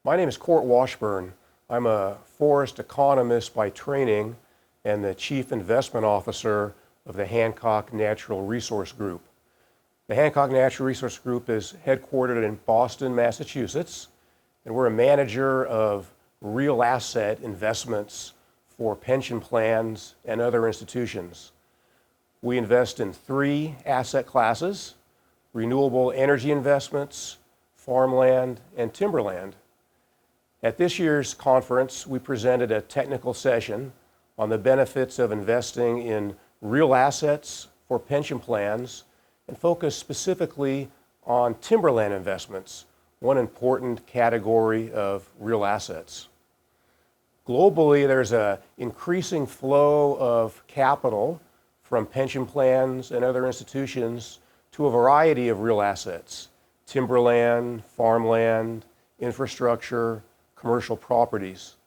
My name is Courtland Washburn. I'm a forest economist by training and the Chief Investment Officer of the Hancock Natural Resource Group. The Hancock Natural Resource Group is headquartered in Boston, Massachusetts, and we're a manager of real asset investments for pension plans and other institutions. We invest in 3 asset classes: renewable energy investments, farmland, and timberland. At this year's conference, we presented a technical session on the benefits of investing in real assets for pension plans and focused specifically on timberland investments, one important category of real assets. Globally, there's an increasing flow of capital from pension plans and other institutions to a variety of real assets: timberland, farmland, infrastructure, commercial properties.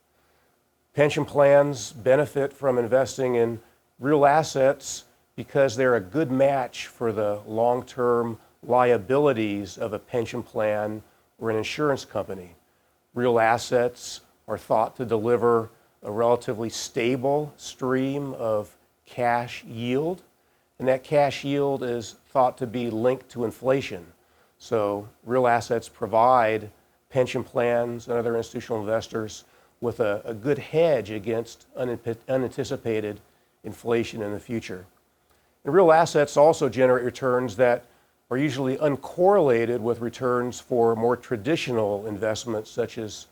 Pension plans benefit from investing in real assets because they're a good match for the long-term liabilities of a pension plan or an insurance company. Real assets are thought to deliver a relatively stable stream of cash yield, and that cash yield is thought to be linked to inflation. So real assets provide pension plans and other institutional investors with a good hedge against unanticipated inflation in the future. And real assets also generate returns that are usually uncorrelated with returns for more traditional investments such as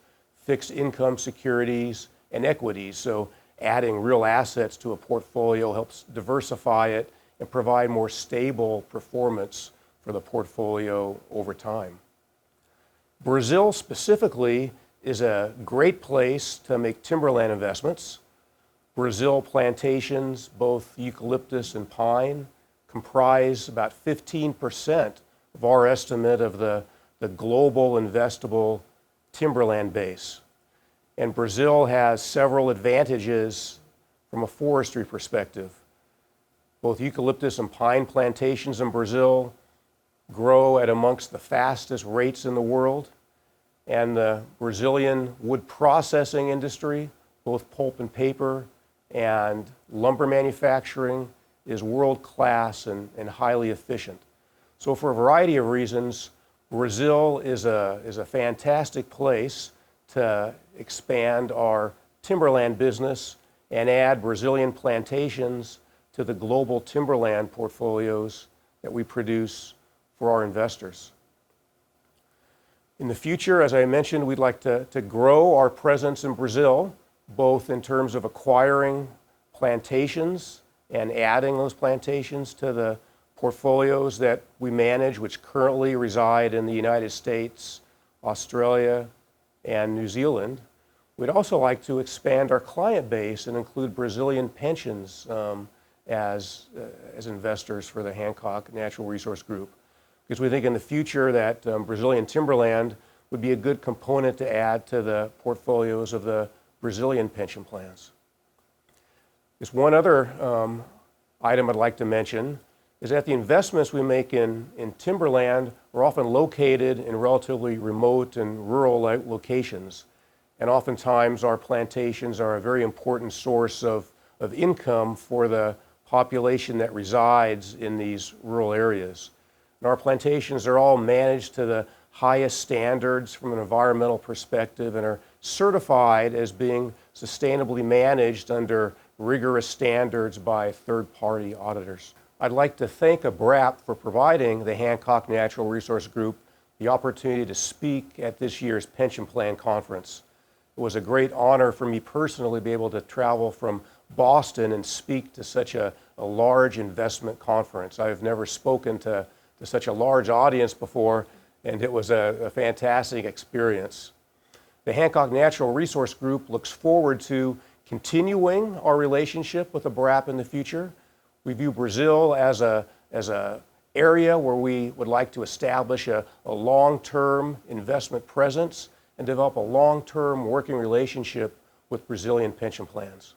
fixed income securities and equities. So adding real assets to a portfolio helps diversify it and provide more stable performance for the portfolio over time. Brazil specifically is a great place to make timberland investments. Brazil plantations, both eucalyptus and pine, comprise about 15% of our estimate of the global investable timberland base. And Brazil has several advantages from a forestry perspective. Both eucalyptus and pine plantations in Brazil grow at amongst the fastest rates in the world, and the Brazilian wood processing industry, both pulp and paper and lumber manufacturing, is world-class and highly efficient. So for a variety of reasons, Brazil is a fantastic place to expand our timberland business and add Brazilian plantations to the global timberland portfolios that we produce for our investors. In the future, as I mentioned, we'd like to grow our presence in Brazil, both in terms of acquiring plantations and adding those plantations to the portfolios that we manage, which currently reside in the United States, Australia, and New Zealand. We'd also like to expand our client base and include Brazilian pensions as investors for the Hancock Natural Resource Group, because we think in the future that Brazilian timberland would be a good component to add to the portfolios of the Brazilian pension plans. There's one other item I'd like to mention is that the investments we make in timberland are often located in relatively remote and rural locations. And oftentimes our plantations are a very important source of income for the population that resides in these rural areas. And our plantations are all managed to the highest standards from an environmental perspective and are certified as being sustainably managed under rigorous standards by third-party auditors. I'd like to thank Abrapp for providing the Hancock Natural Resource Group the opportunity to speak at this year's pension plan conference. It was a great honor for me personally to be able to travel from Boston and speak to such a large investment conference. I've never spoken to such a large audience before, and it was a fantastic experience. The Hancock Natural Resource Group looks forward to continuing our relationship with Abrapp in the future. We view Brazil as a area where we would like to establish a long-term investment presence and develop a long-term working relationship with Brazilian pension plans.